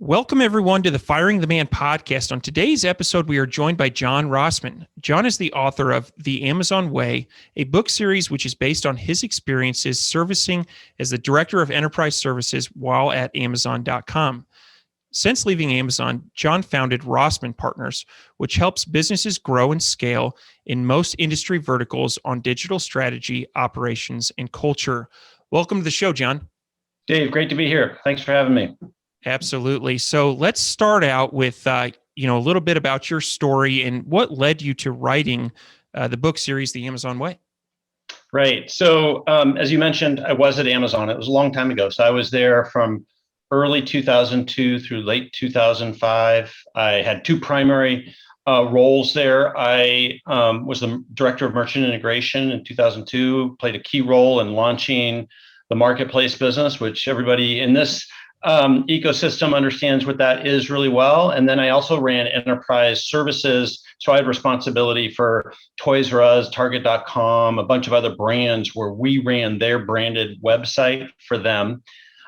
Welcome, everyone, to the Firing the Man podcast. On today's episode, we are joined by John Rossman. John is the author of The Amazon Way, a book series which is based on his experiences servicing as the Director of Enterprise Services while at Amazon.com. Since leaving Amazon, John founded Rossman Partners, which helps businesses grow and scale in most industry verticals on digital strategy, operations, and culture. Welcome to the show, John. Dave, great to be here. Thanks for having me. Absolutely. So let's start out with a little bit about your story and what led you to writing the book series, The Amazon Way. Right. So as you mentioned, I was at Amazon. It was a long time ago. So I was there from early 2002 through late 2005. I had two primary roles there. I was the director of merchant integration in 2002, played a key role in launching the marketplace business, which everybody in this ecosystem understands what that is really well. And then I also ran enterprise services. So I had responsibility for Toys R Us, Target.com, a bunch of other brands where we ran their branded website for them.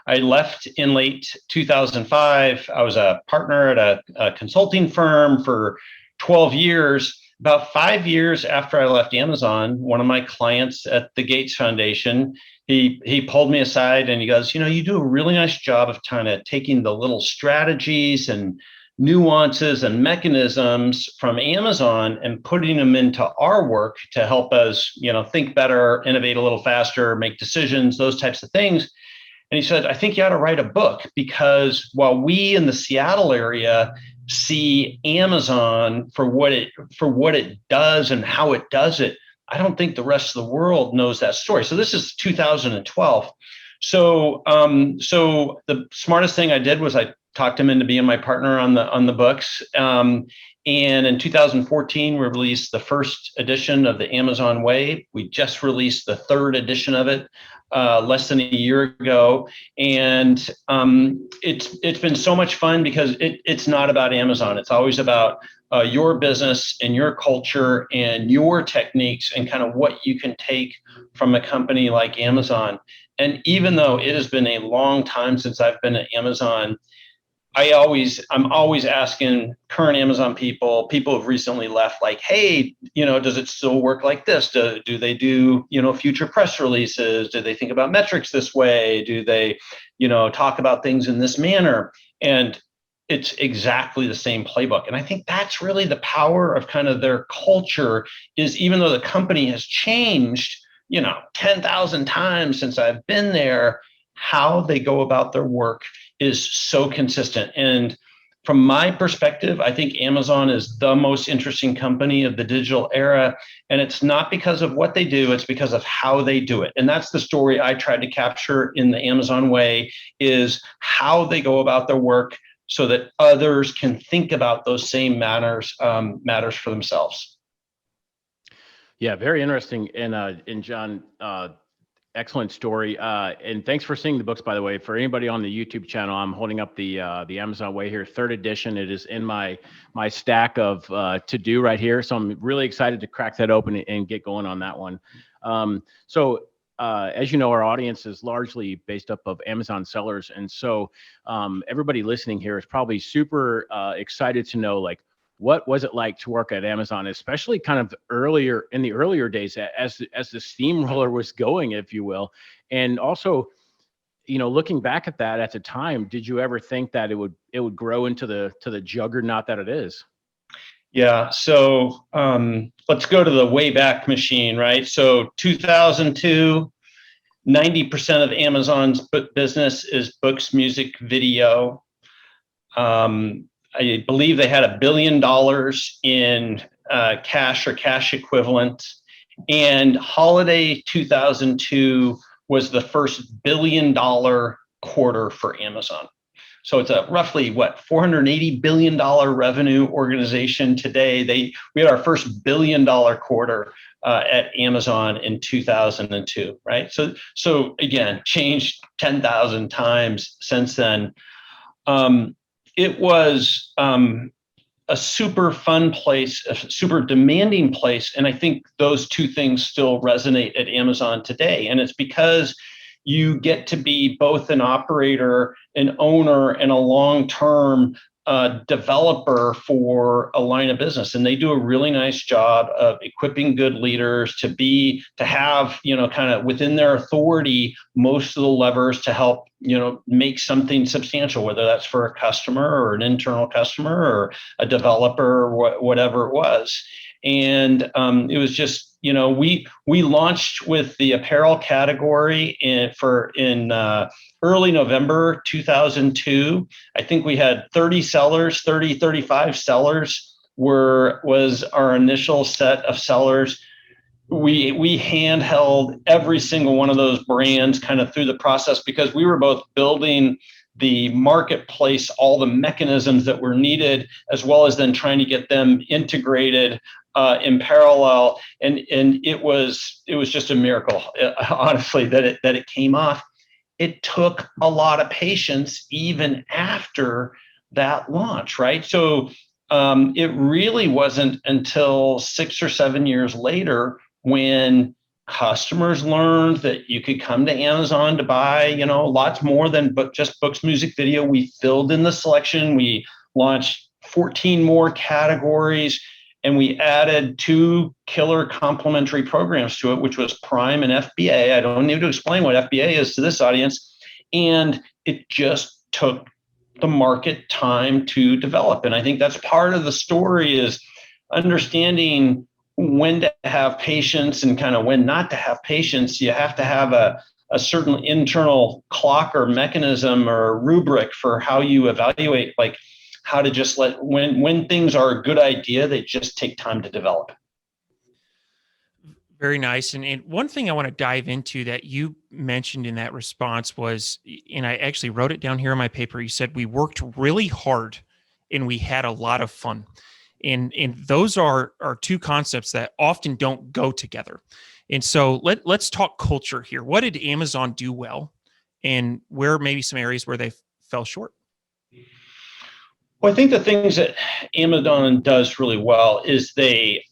I left in late 2005. I was a partner at a consulting firm for 12 years. About 5 years after I left Amazon, one of my clients at the Gates Foundation, he pulled me aside and he goes, you do a really nice job of kind of taking the little strategies and nuances and mechanisms from Amazon and putting them into our work to help us, think better, innovate a little faster, make decisions, those types of things. And he said, I think you ought to write a book, because while we in the Seattle area see Amazon for what it does and how it does it, I don't think the rest of the world knows that story. So this is 2012. So the smartest thing I did was I talked him into being my partner on the books. And in 2014, we released the first edition of the Amazon Way. We just released the third edition of it less than a year ago. And it's been so much fun because it's not about Amazon. It's always about your business and your culture and your techniques and kind of what you can take from a company like Amazon. And even though it has been a long time since I've been at Amazon, I'm always asking current Amazon people who've recently left, like, hey, does it still work like this? Do they do, future press releases? Do they think about metrics this way? Do they, talk about things in this manner? And it's exactly the same playbook. And I think that's really the power of kind of their culture, is even though the company has changed, 10,000 times since I've been there, how they go about their work is so consistent. And from my perspective, I think Amazon is the most interesting company of the digital era. And it's not because of what they do, it's because of how they do it. And that's the story I tried to capture in the Amazon Way, is how they go about their work so that others can think about those same matters for themselves. Yeah, very interesting. And John, excellent story. And thanks for seeing the books, by the way. For anybody on the YouTube channel, I'm holding up the Amazon Way here, third edition. It is in my stack of to do right here. So I'm really excited to crack that open and get going on that one. As you know, our audience is largely based up of Amazon sellers. And so everybody listening here is probably super excited to know, like, what was it like to work at Amazon, especially kind of in the earlier days as the steamroller was going, if you will? And also, looking back at that at the time, did you ever think that it would grow into the juggernaut that it is? Yeah. So let's go to the Wayback Machine, right? So 2002, 90% of Amazon's business is books, music, video. I believe they had $1 billion in cash or cash equivalent. And holiday 2002 was the first $1 billion quarter for Amazon. So it's a roughly $480 billion revenue organization today. We had our first $1 billion quarter at Amazon in 2002, right? So again, changed 10,000 times since then. It was a super fun place, a super demanding place. And I think those two things still resonate at Amazon today. And it's because, you get to be both an operator, an owner, and a long-term developer for a line of business. And they do a really nice job of equipping good leaders to have, kind of within their authority, most of the levers to help, make something substantial, whether that's for a customer or an internal customer or a developer or whatever it was. And it was just, we launched with the apparel category in early November 2002. I think we had 35 sellers was our initial set of sellers. We handheld every single one of those brands kind of through the process, because we were both building the marketplace, all the mechanisms that were needed, as well as then trying to get them integrated in parallel. And it was just a miracle, honestly, that it came off. It took a lot of patience even after that launch, right? So it really wasn't until 6 or 7 years later when customers learned that you could come to Amazon to buy, lots more than just books, music, video. We filled in the selection. We launched 14 more categories, and we added 2 killer complementary programs to it, which was Prime and FBA. I don't need to explain what FBA is to this audience. And it just took the market time to develop. And I think that's part of the story, is understanding when to have patience and kind of when not to have patience. You have to have a certain internal clock or mechanism or rubric for how you evaluate, like how to just when things are a good idea, they just take time to develop. Very nice. And one thing I want to dive into that you mentioned in that response was, and I actually wrote it down here in my paper, you said we worked really hard and we had a lot of fun. And those are 2 concepts that often don't go together. And so let's talk culture here. What did Amazon do well, and where maybe some areas where they fell short? Well, I think the things that Amazon does really well is they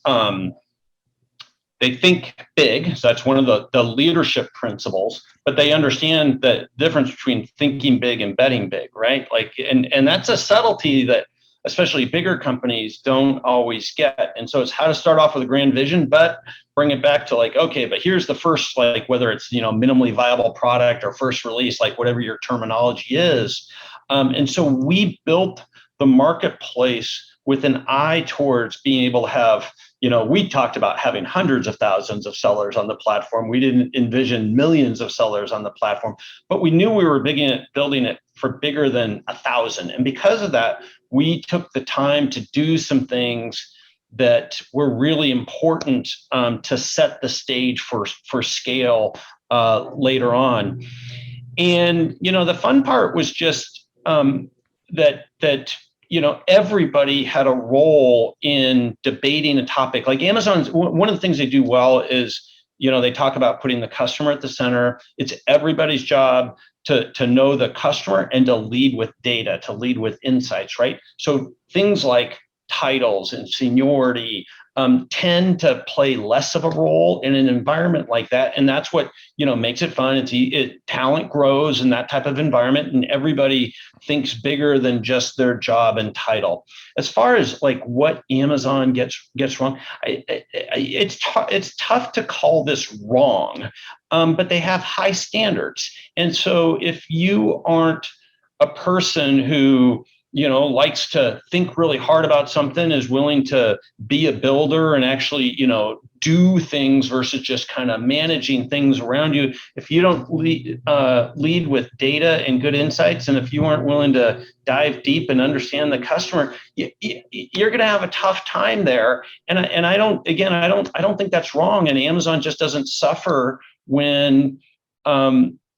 think big. So that's one of the leadership principles, but they understand the difference between thinking big and betting big, right? And that's a subtlety that especially bigger companies don't always get. And so it's how to start off with a grand vision, but bring it back to okay, but here's the first, whether it's, minimally viable product or first release, whatever your terminology is. And so we built the marketplace with an eye towards being able to have, we talked about having hundreds of thousands of sellers on the platform. We didn't envision millions of sellers on the platform, but we knew we were building it for bigger than 1,000. And because of that, we took the time to do some things that were really important to set the stage for scale later on. And, the fun part was just that everybody had a role in debating a topic. Like Amazon's, one of the things they do well is, they talk about putting the customer at the center. It's everybody's job to know the customer and to lead with data, to lead with insights, right? So things like titles and seniority tend to play less of a role in an environment like that. And that's what, makes it fun. Talent grows in that type of environment, and everybody thinks bigger than just their job and title. As far as what Amazon gets wrong, it's tough to call this wrong, but they have high standards. And so if you aren't a person who likes to think really hard about something, is willing to be a builder and actually, do things versus just kind of managing things around you. If you don't lead with data and good insights, and if you aren't willing to dive deep and understand the customer, you're going to have a tough time there. And I don't think that's wrong. And Amazon just doesn't suffer when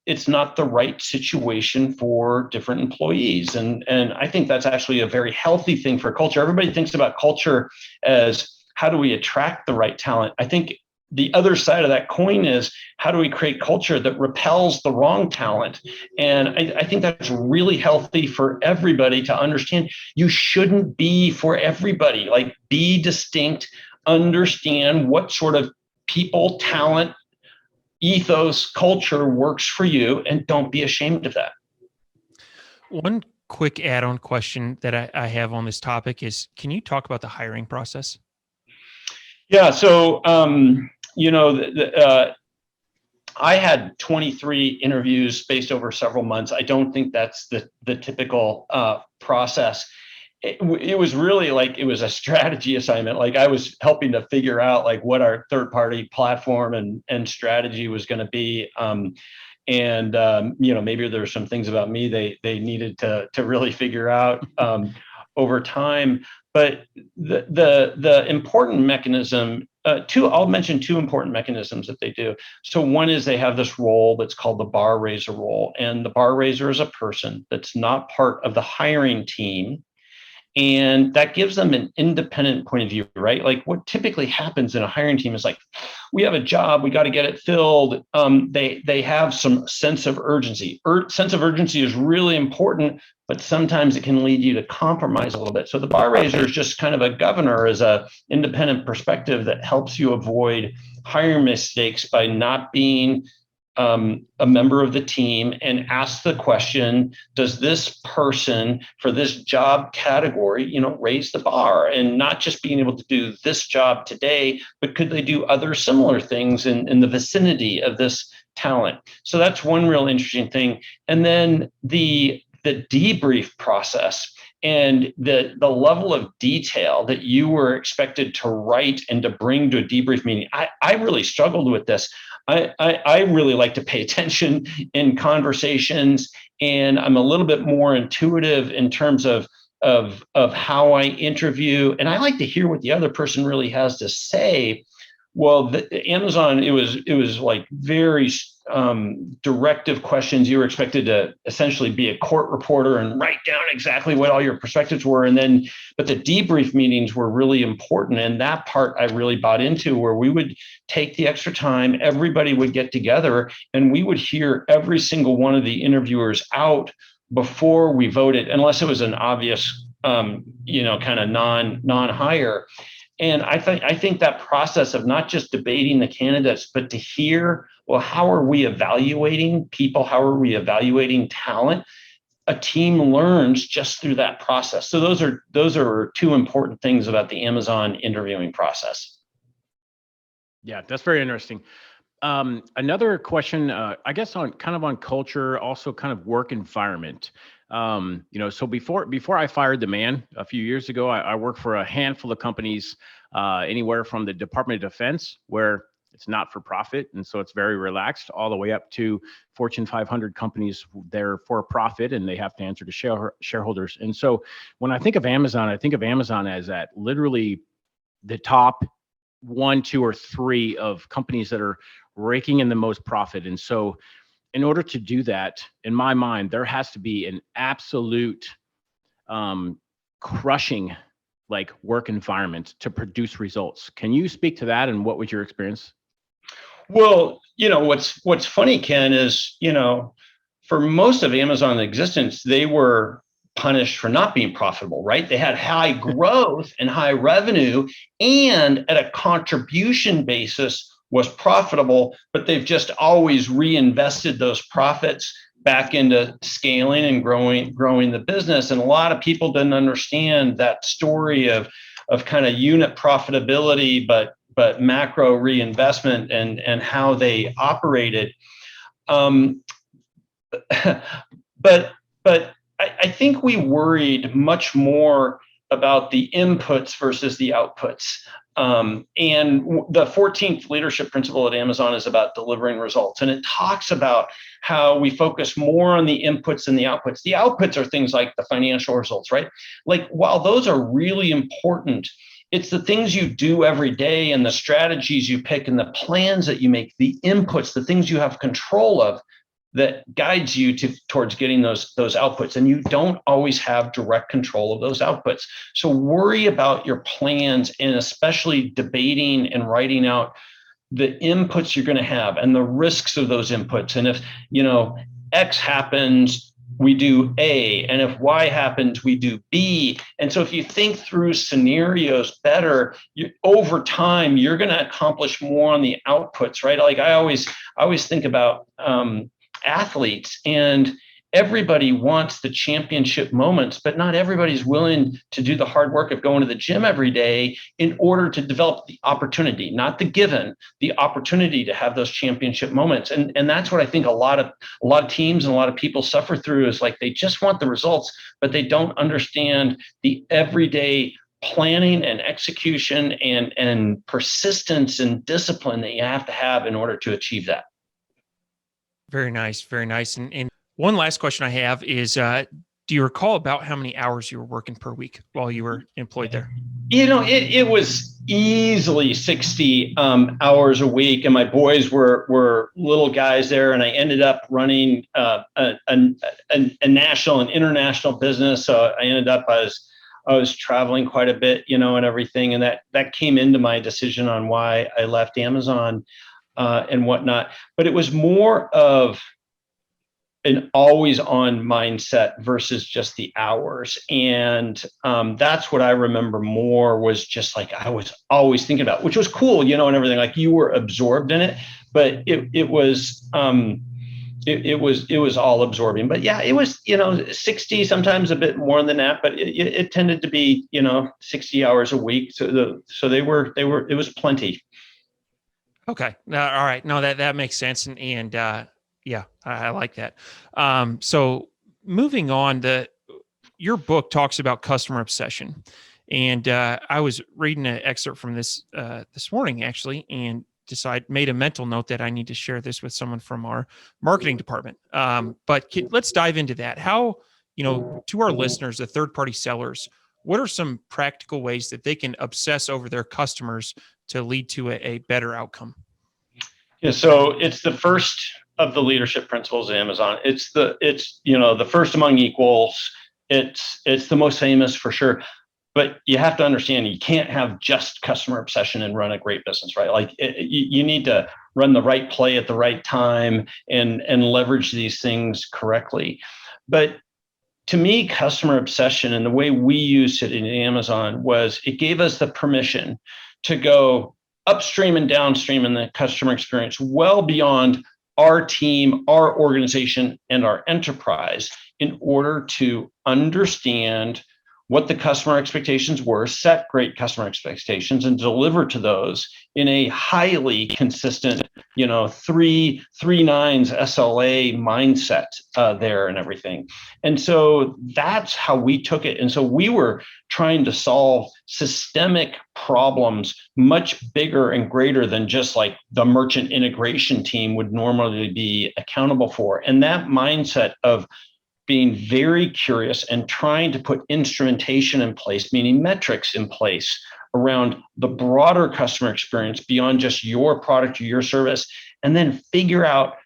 it's not the right situation for different employees. And I think that's actually a very healthy thing for culture. Everybody thinks about culture as how do we attract the right talent? I think the other side of that coin is how do we create culture that repels the wrong talent? And I think that's really healthy for everybody to understand. You shouldn't be for everybody. Be distinct, understand what sort of people, talent, ethos, culture works for you, and don't be ashamed of that. One quick add-on question that I have on this topic is, can you talk about the hiring process? Yeah. So, I had 23 interviews spaced over several months. I don't think that's the typical process. It was really like, it was a strategy assignment. Like, I was helping to figure out like what our third party platform and strategy was going to be. Maybe there were some things about me they needed to really figure out over time. But the important mechanism, I'll mention two important mechanisms that they do. So one is they have this role that's called the bar raiser role, and the bar raiser is a person that's not part of the hiring team. And that gives them an independent point of view, right? Like, what typically happens in a hiring team is like, we have a job, we got to get it filled. They have some sense of urgency. Sense of urgency is really important, but sometimes it can lead you to compromise a little bit. So the bar raiser is just kind of a governor, as a independent perspective that helps you avoid hiring mistakes by not being a member of the team, and ask the question, does this person for this job category, raise the bar, and not just being able to do this job today, but could they do other similar things in the vicinity of this talent? So that's one real interesting thing. And then the debrief process and the level of detail that you were expected to write and to bring to a debrief meeting. I really struggled with this. I really like to pay attention in conversations, and I'm a little bit more intuitive in terms of how I interview, and I like to hear what the other person really has to say. Well, Amazon, it was like very directive questions. You were expected to essentially be a court reporter and write down exactly what all your perspectives were. But the debrief meetings were really important. And that part I really bought into, where we would take the extra time, everybody would get together, and we would hear every single one of the interviewers out before we voted, unless it was an obvious, kind of non-hire. And I think that process of not just debating the candidates, but to hear, well, how are we evaluating people? How are we evaluating talent? A team learns just through that process. So those are two important things about the Amazon interviewing process. Yeah, that's very interesting. Another question, I guess on culture, also kind of work environment. So before I fired the man a few years ago, I worked for a handful of companies, anywhere from the Department of Defense, where it's not for profit, and so it's very relaxed, all the way up to Fortune 500 companies. They're for profit and they have to answer to shareholders. And so when I think of Amazon, I think of Amazon as at literally the top 1, 2, or 3 of companies that are raking in the most profit. And so in order to do that, in my mind, there has to be an absolute crushing work environment to produce results. Can you speak to that, and what was your experience? Well, what's funny, Ken, is, for most of Amazon's existence, they were punished for not being profitable, right? They had high growth and high revenue, and at a contribution basis was profitable, but they've just always reinvested those profits back into scaling and growing the business. And a lot of people didn't understand that story of kind of unit profitability, but macro reinvestment and how they operated. But I think we worried much more about the inputs versus the outputs. And the 14th leadership principle at Amazon is about delivering results. And it talks about how we focus more on the inputs than the outputs. The outputs are things like the financial results, right? Like, while those are really important, it's the things you do every day and the strategies you pick and the plans that you make, the inputs, the things you have control of, that guides you towards getting those outputs. And you don't always have direct control of those outputs. So worry about your plans, and especially debating and writing out the inputs you're going to have and the risks of those inputs. And if, X happens, we do A, and if Y happens, we do B. And so if you think through scenarios better, over time, you're going to accomplish more on the outputs, right? Like I always think about athletes, and everybody wants the championship moments, but not everybody's willing to do the hard work of going to the gym every day in order to develop the opportunity, not the given, the opportunity to have those championship moments. And that's what I think a lot of teams and a lot of people suffer through, is like they just want the results, but they don't understand the everyday planning and execution and persistence and discipline that you have to have in order to achieve that. Very nice. Very nice. And one last question I have is, do you recall about how many hours you were working per week while you were employed there? It was easily 60 hours a week, and my boys were little guys there, and I ended up running a national and international business. So I ended up, I was traveling quite a bit, and everything, and that came into my decision on why I left Amazon and whatnot. But it was more of an always on mindset versus just the hours. And that's what I remember more, was just like, I was always thinking about, which was cool, and everything, like you were absorbed in it, but it was all absorbing. But yeah, it was, 60, sometimes a bit more than that, but it tended to be, 60 hours a week. So it was plenty. Okay. All right. No, that makes sense. And yeah, I like that. So moving on, your book talks about customer obsession, and I was reading an excerpt from this morning actually, and made a mental note that I need to share this with someone from our marketing department. But let's dive into that. How, to our listeners, the third-party sellers, what are some practical ways that they can obsess over their customers to lead to a better outcome? Yeah, so it's the first of the leadership principles of Amazon. It's the first among equals. It's the most famous for sure. But you have to understand, you can't have just customer obsession and run a great business, right? Like you need to run the right play at the right time and leverage these things correctly. But to me, customer obsession and the way we used it in Amazon was, it gave us the permission to go upstream and downstream in the customer experience, well beyond our team, our organization, and our enterprise, in order to understand what the customer expectations were, set great customer expectations, and deliver to those in a highly consistent, 3 nines SLA mindset there and everything. And so that's how we took it. And so we were trying to solve systemic problems much bigger and greater than just like the merchant integration team would normally be accountable for. And that mindset of being very curious and trying to put instrumentation in place, meaning metrics in place around the broader customer experience beyond just your product or your service, and then figure out,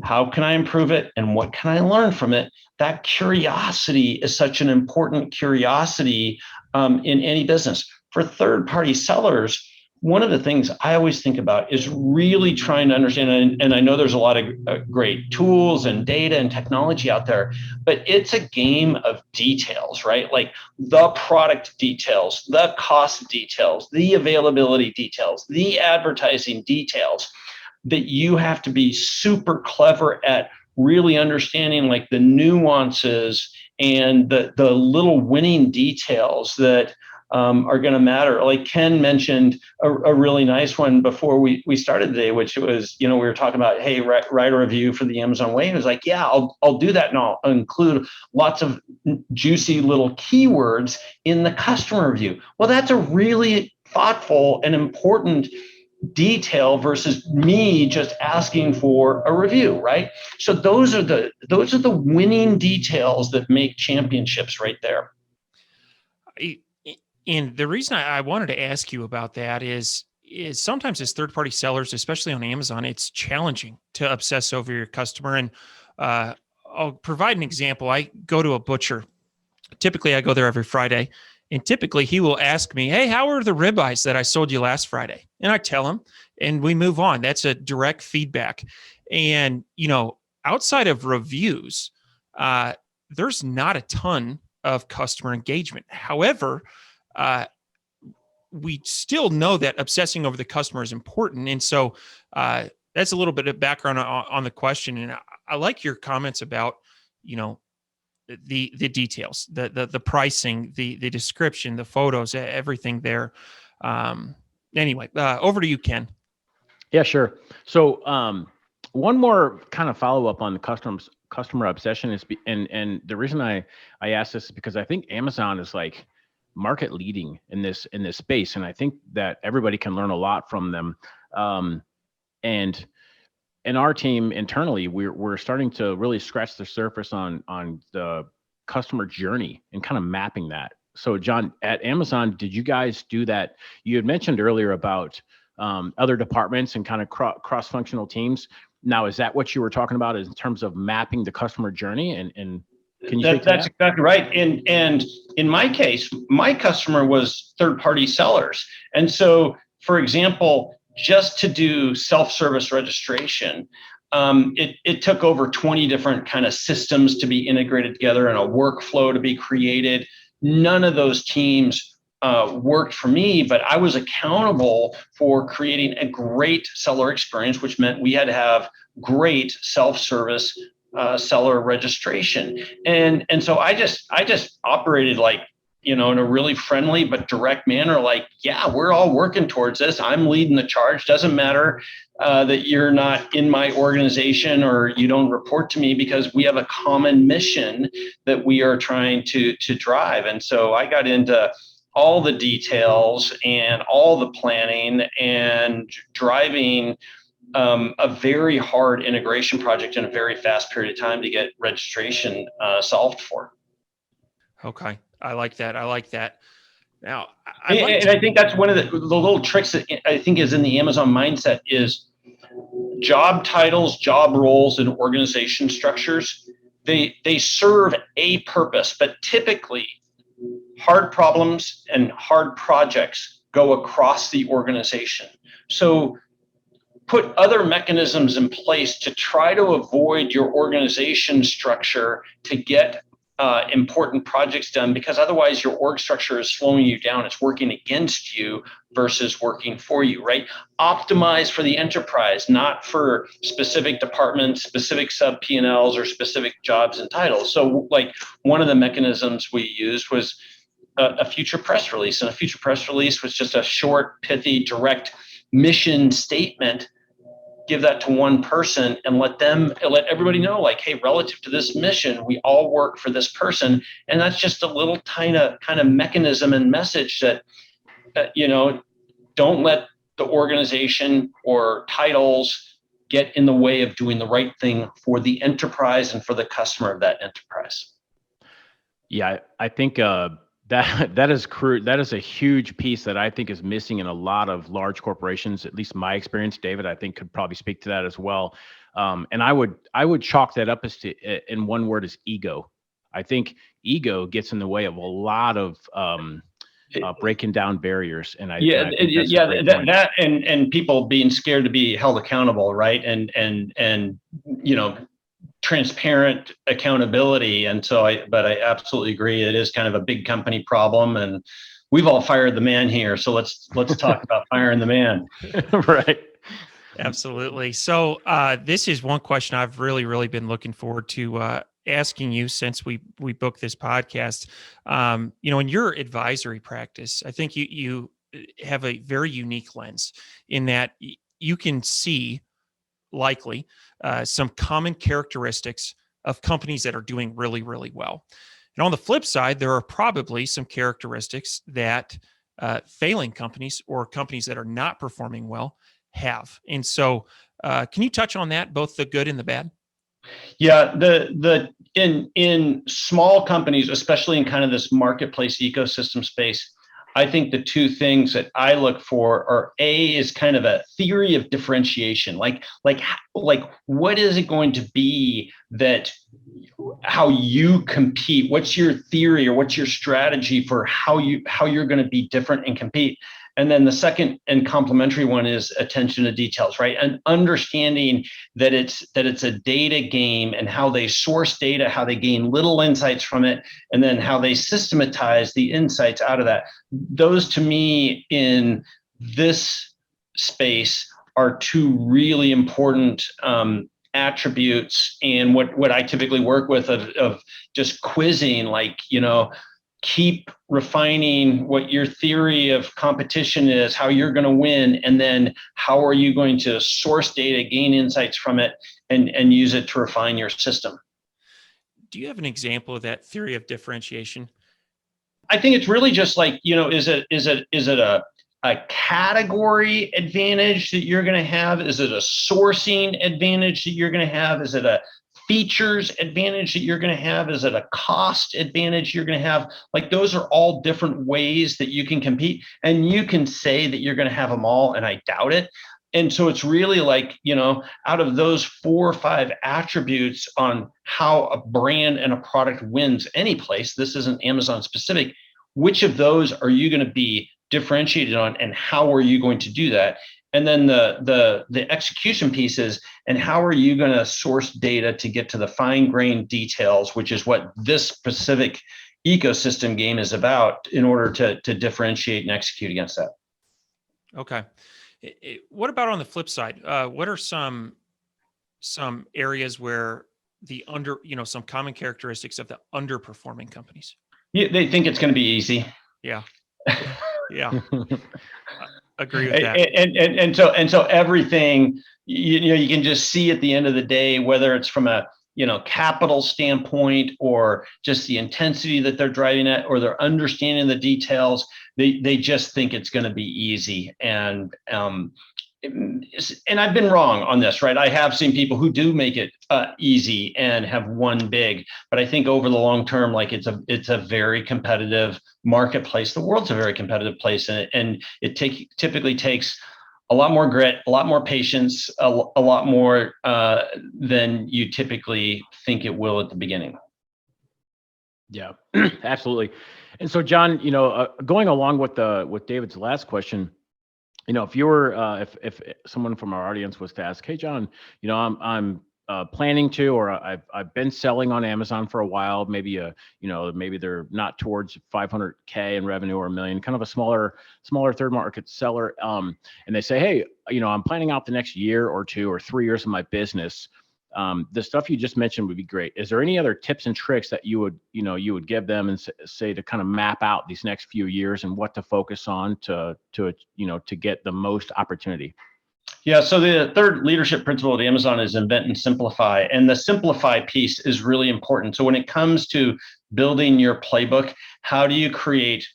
how can I improve it and what can I learn from it? That curiosity is such an important curiosity in any business. For third-party sellers, one of the things I always think about is really trying to understand, and I know there's a lot of great tools and data and technology out there, but it's a game of details, right? Like the product details, the cost details, the availability details, the advertising details, that you have to be super clever at really understanding, like the nuances and the little winning details that are going to matter. Like Ken mentioned a really nice one before we started today, which was, we were talking about, hey, write a review for the Amazon way. He was like, yeah, I'll do that, and I'll include lots of juicy little keywords in the customer review. Well, that's a really thoughtful and important detail versus me just asking for a review, right? So those are the winning details that make championships right there. And the reason I wanted to ask you about that is sometimes as third-party sellers, especially on Amazon, it's challenging to obsess over your customer. And I'll provide an example. I go to a butcher. Typically, I go there every Friday. And typically, he will ask me, hey, how are the ribeyes that I sold you last Friday? And I tell him, and we move on. That's a direct feedback. And, outside of reviews, there's not a ton of customer engagement. However, we still know that obsessing over the customer is important. And so that's a little bit of background on the question. And I like your comments about, the details, the pricing, the description, the photos, everything there. Anyway, over to you, Ken. Yeah, sure. So one more kind of follow up on the customer obsession is, and the reason I asked this is because I think Amazon is like market leading in this space, and I think that everybody can learn a lot from them. And in our team internally, we're starting to really scratch the surface on the customer journey and kind of mapping that. So John, at Amazon, did you guys do that? You had mentioned earlier about other departments and kind of cross-functional teams. Now, is that what you were talking about in terms of mapping the customer journey? And can you speak to that's that? exactly right. And in my case, my customer was third-party sellers. And so, for example, just to do self-service registration, it took over 20 different kind of systems to be integrated together and a workflow to be created. None of those teams worked for me, but I was accountable for creating a great seller experience, which meant we had to have great self-service seller registration. And so I just operated like, in a really friendly but direct manner, like, yeah, we're all working towards this. I'm leading the charge. Doesn't matter that you're not in my organization or you don't report to me, because we have a common mission that we are trying to drive. And so I got into all the details and all the planning and driving a very hard integration project in a very fast period of time to get registration solved for. Okay. I like that. Now, I think that's one of the little tricks that I think is in the Amazon mindset is job titles, job roles, and organization structures. They serve a purpose, but typically hard problems and hard projects go across the organization. So put other mechanisms in place to try to avoid your organization structure to get important projects done, because otherwise your org structure is slowing you down. It's working against you versus working for you, right? Optimize for the enterprise, not for specific departments, specific sub P&Ls, or specific jobs and titles. So like one of the mechanisms we used was a future press release. And a future press release was just a short, pithy, direct mission statement. Give that to one person and let everybody know, like, hey, relative to this mission, we all work for this person. And that's just a little tiny kind of mechanism and message that, don't let the organization or titles get in the way of doing the right thing for the enterprise and for the customer of that enterprise. Yeah, I think that is a huge piece that I think is missing in a lot of large corporations. At least my experience, David, I think could probably speak to that as well. And I would chalk that up in one word, as ego. I think ego gets in the way of a lot of breaking down barriers. And that and people being scared to be held accountable, right? And transparent accountability. And so I absolutely agree. It is kind of a big company problem, and we've all fired the man here. So let's talk about firing the man. Right. Absolutely. So this is one question I've really been looking forward to asking you since we booked this podcast. In your advisory practice, I think you have a very unique lens in that you can see likely some common characteristics of companies that are doing really well. And on the flip side, there are probably some characteristics that failing companies or companies that are not performing well have. And so can you touch on that, both the good and the bad? Yeah, in small companies, especially in kind of this marketplace ecosystem space, I think the two things that I look for are is kind of a theory of differentiation. Like what is it going to be that how you compete? What's your theory or what's your strategy for how you're going to be different and compete? And then the second and complementary one is attention to details, right? And understanding that it's a data game, and how they source data, how they gain little insights from it, and then how they systematize the insights out of that. Those, to me, in this space, are two really important attributes. And what I typically work with of just quizzing, like, keep refining what your theory of competition is, how you're going to win, and then how are you going to source data, gain insights from it, and use it to refine your system. Do you have an example of that theory of differentiation? I think it's really just like, is it a category advantage that you're going to have? Is it a sourcing advantage that you're going to have? Is it a features advantage that you're going to have? Is it a cost advantage you're going to have? Like, those are all different ways that you can compete, and you can say that you're going to have them all, and I doubt it. And so it's really like, out of those 4 or 5 attributes on how a brand and a product wins any place, this isn't Amazon specific, which of those are you going to be differentiated on, and how are you going to do that? And then the execution pieces, and how are you going to source data to get to the fine-grained details, which is what this specific ecosystem game is about, in order to differentiate and execute against that. Okay. What about on the flip side? What are some areas where some common characteristics of the underperforming companies? Yeah, they think it's going to be easy. Yeah. Yeah. Agree with that. And so everything, you can just see at the end of the day, whether it's from a capital standpoint, or just the intensity that they're driving at, or their understanding the details, they just think it's going to be easy. And I've been wrong on this, right? I have seen people who do make it easy and have won big, but I think over the long term, like, it's a very competitive marketplace. The world's a very competitive place, and it typically takes a lot more grit, a lot more patience, a lot more than you typically think it will at the beginning. Yeah, absolutely. And so, John, going along with David's last question, if you were, if someone from our audience was to ask, hey, John, I'm planning to, or I've been selling on Amazon for a while, maybe maybe they're not towards 500K in revenue or $1 million, kind of a smaller third market seller. And they say, hey, I'm planning out the next year or 2 or 3 years of my business. The stuff you just mentioned would be great. Is there any other tips and tricks that you would give them and say to kind of map out these next few years and what to focus on to get the most opportunity? Yeah. So the third leadership principle at Amazon is invent and simplify. And the simplify piece is really important. So when it comes to building your playbook, how do you create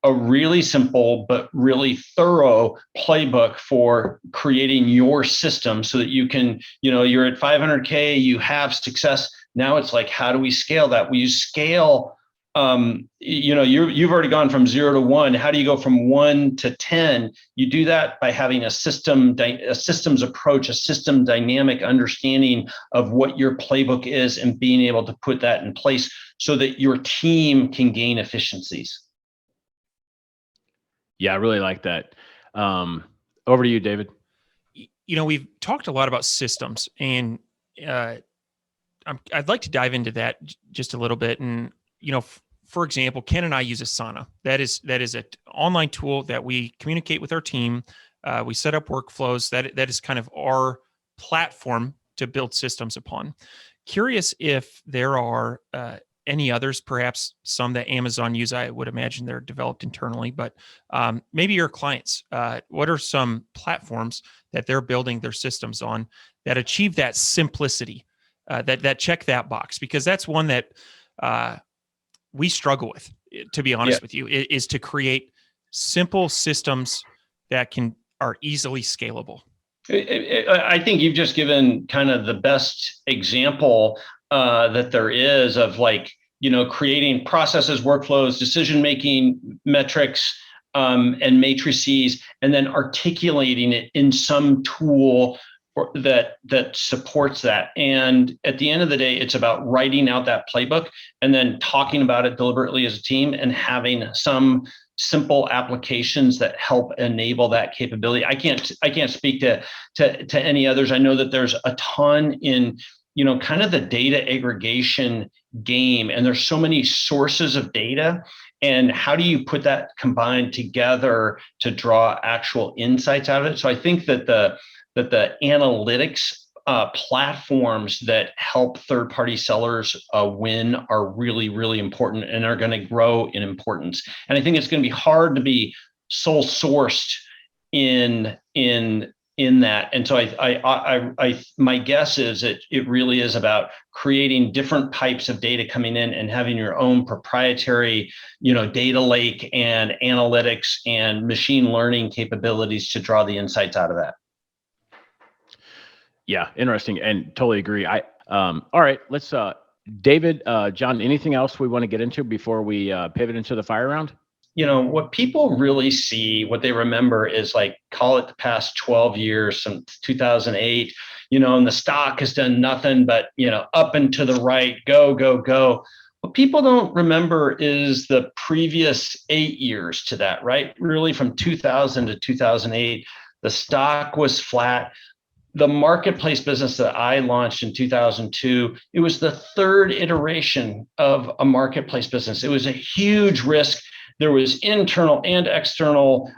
a really simple but really thorough playbook for creating your system, so that you can, you're at 500K, you have success. Now it's like, how do we scale that? We use scale. You've already gone from 0 to 1. How do you go from 1 to 10? You do that by having a systems approach, a system dynamic understanding of what your playbook is, and being able to put that in place so that your team can gain efficiencies. Yeah, I really like that. Over to you, David. We've talked a lot about systems, and I'd like to dive into that just a little bit. And for example, Ken and I use Asana. That is an online tool that we communicate with our team. We set up workflows. That is kind of our platform to build systems upon. Curious if there are any others, perhaps some that Amazon use. I would imagine they're developed internally, but maybe your clients. What are some platforms that they're building their systems on that achieve that simplicity, that check that box? Because that's one that we struggle with, to be honest with you, is to create simple systems that are easily scalable. I think you've just given kind of the best example that there is of, like, creating processes, workflows, decision-making metrics, and matrices, and then articulating it in some tool that supports that. And at the end of the day, it's about writing out that playbook and then talking about it deliberately as a team, and having some simple applications that help enable that capability. I can't speak to any others. I know that there's a ton in, kind of the data aggregation game, and there's so many sources of data, and how do you put that combined together to draw actual insights out of it? So I think that the analytics platforms that help third-party sellers win are really, really important and are going to grow in importance. And I think it's going to be hard to be sole sourced in that. And so my guess is that it really is about creating different types of data coming in and having your own proprietary, data lake and analytics and machine learning capabilities to draw the insights out of that. Yeah, interesting, and totally agree. All right, let's David, John, anything else we want to get into before we pivot into the fire round? What people really see, what they remember is, like, call it the past 12 years, since 2008, and the stock has done nothing but, up and to the right, go, go, go. What people don't remember is the previous 8 years to that, right? Really, from 2000 to 2008, the stock was flat. The marketplace business that I launched in 2002, it was the third iteration of a marketplace business. It was a huge risk. There was internal and external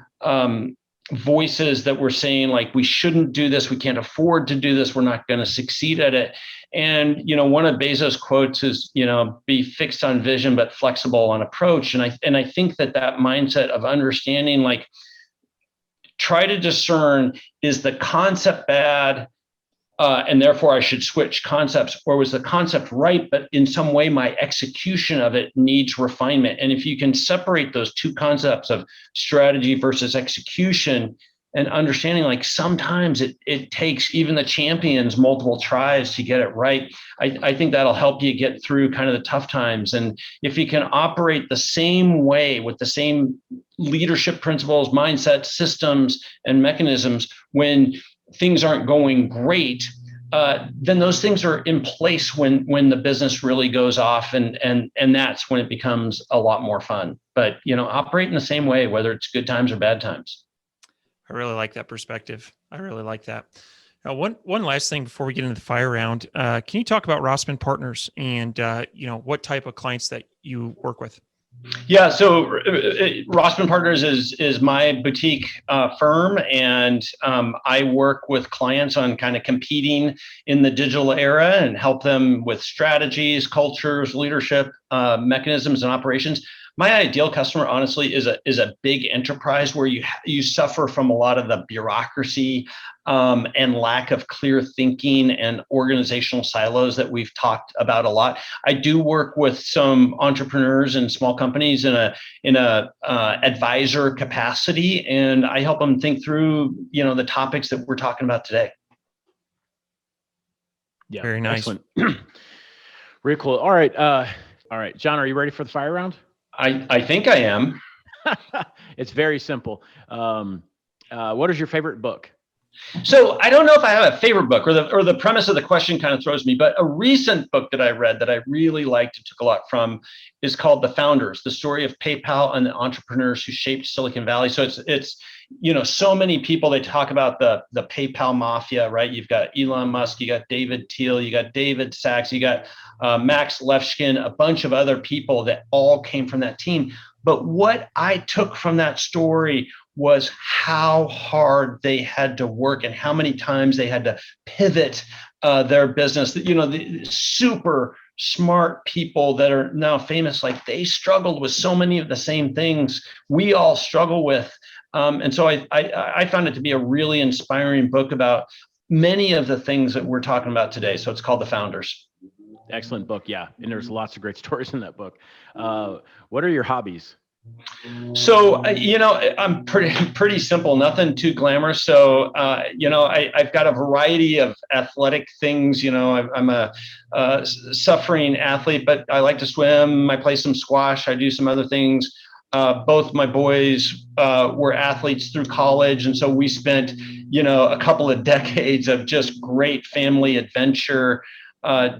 voices that were saying, like, we shouldn't do this. We can't afford to do this. We're not going to succeed at it. And, one of Bezos' quotes is, be fixed on vision, but flexible on approach. And I think that mindset of understanding, like, try to discern, is the concept bad, and therefore I should switch concepts, or was the concept right, but in some way my execution of it needs refinement? And if you can separate those two concepts of strategy versus execution, and understanding, like, sometimes it takes even the champions multiple tries to get it right, I think that'll help you get through kind of the tough times. And if you can operate the same way with the same leadership principles, mindset, systems, and mechanisms when things aren't going great, then those things are in place when the business really goes off, and that's when it becomes a lot more fun. But operate in the same way, whether it's good times or bad times. I really like that perspective. I really like that. Now, one last thing before we get into the fire round, can you talk about Rossman Partners and what type of clients that you work with? Yeah, so Rossman Partners is my boutique firm, and I work with clients on kind of competing in the digital era and help them with strategies, cultures, leadership, mechanisms, and operations. My ideal customer, honestly, is a big enterprise where you suffer from a lot of the bureaucracy and lack of clear thinking and organizational silos that we've talked about a lot. I do work with some entrepreneurs and small companies in a advisor capacity, and I help them think through the topics that we're talking about today. Yeah, very nice. Excellent. Very cool. All right, John, are you ready for the fire round? I think I am. It's very simple. What is your favorite book? So I don't know if I have a favorite book, or the premise of the question kind of throws me, but a recent book that I read that I really liked and took a lot from is called The Founders: The Story of PayPal and the Entrepreneurs Who Shaped Silicon Valley. So it's so many people, they talk about the PayPal mafia, right? You've got Elon Musk, you got David Thiel, you got David Sachs, you got Max Levchin, a bunch of other people that all came from that team. But what I took from that story was how hard they had to work and how many times they had to pivot their business. The super smart people that are now famous, like, they struggled with so many of the same things we all struggle with. And so I found it to be a really inspiring book about many of the things that we're talking about today. So it's called The Founders. Excellent book. Yeah. And there's lots of great stories in that book. What are your hobbies? So, I'm pretty simple, nothing too glamorous. So, I've got a variety of athletic things. I'm a suffering athlete, but I like to swim. I play some squash. I do some other things. Both my boys were athletes through college. And so we spent, a couple of decades of just great family adventure.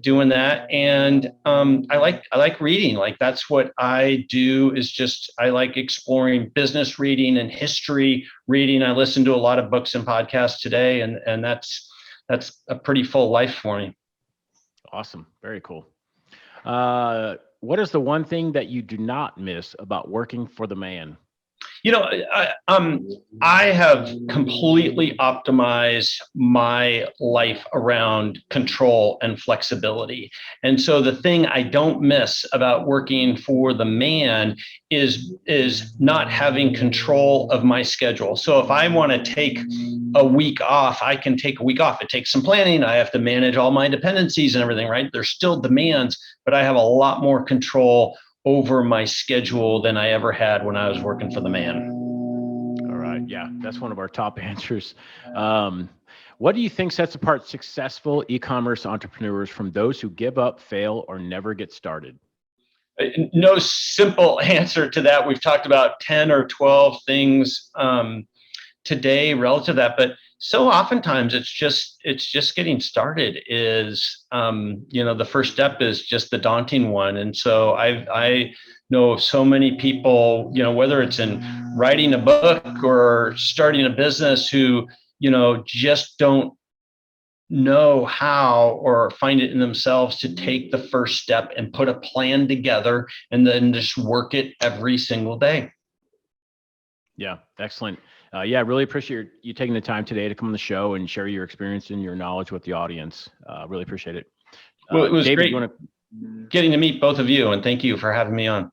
doing that. And I like reading. Like that's what I do, is just I like exploring business reading and history reading. I listen to a lot of books and podcasts today, and that's a pretty full life for me. Awesome. Very cool. What is the one thing that you do not miss about working for the man? I have completely optimized my life around control and flexibility. And so the thing I don't miss about working for the man is not having control of my schedule. So if I want to take a week off, I can take a week off. It takes some planning. I have to manage all my dependencies and everything, right? There's still demands, but I have a lot more control over my schedule than I ever had when I was working for the man. All right. Yeah, that's one of our top answers. What do you think sets apart successful e-commerce entrepreneurs from those who give up, fail, or never get started? No simple answer to that. We've talked about 10 or 12 things today relative to that, but so oftentimes it's just getting started is, the first step is just the daunting one. And so I know of so many people, whether it's in writing a book or starting a business, who, just don't know how or find it in themselves to take the first step and put a plan together and then just work it every single day. Yeah, excellent. Yeah, I really appreciate you taking the time today to come on the show and share your experience and your knowledge with the audience. Really appreciate it. Well, it was David, great getting to meet both of you, and thank you for having me on.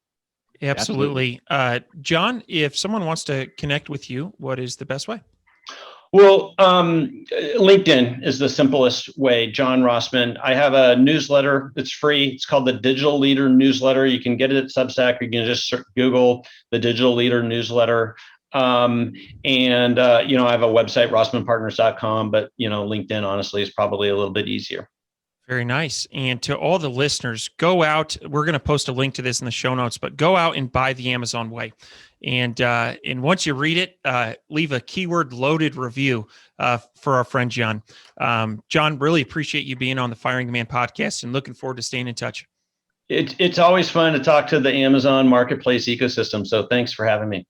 Absolutely. John, if someone wants to connect with you, what is the best way? Well, LinkedIn is the simplest way, John Rossman. I have a newsletter that's free. It's called the Digital Leader Newsletter. You can get it at Substack, or you can just Google the Digital Leader Newsletter. I have a website, rossmanpartners.com, but, LinkedIn, honestly, is probably a little bit easier. Very nice. And to all the listeners, go out. We're going to post a link to this in the show notes, but go out and buy The Amazon Way. And once you read it, leave a keyword loaded review for our friend John. John, really appreciate you being on the Firing the Man podcast, and looking forward to staying in touch. It's always fun to talk to the Amazon marketplace ecosystem. So thanks for having me.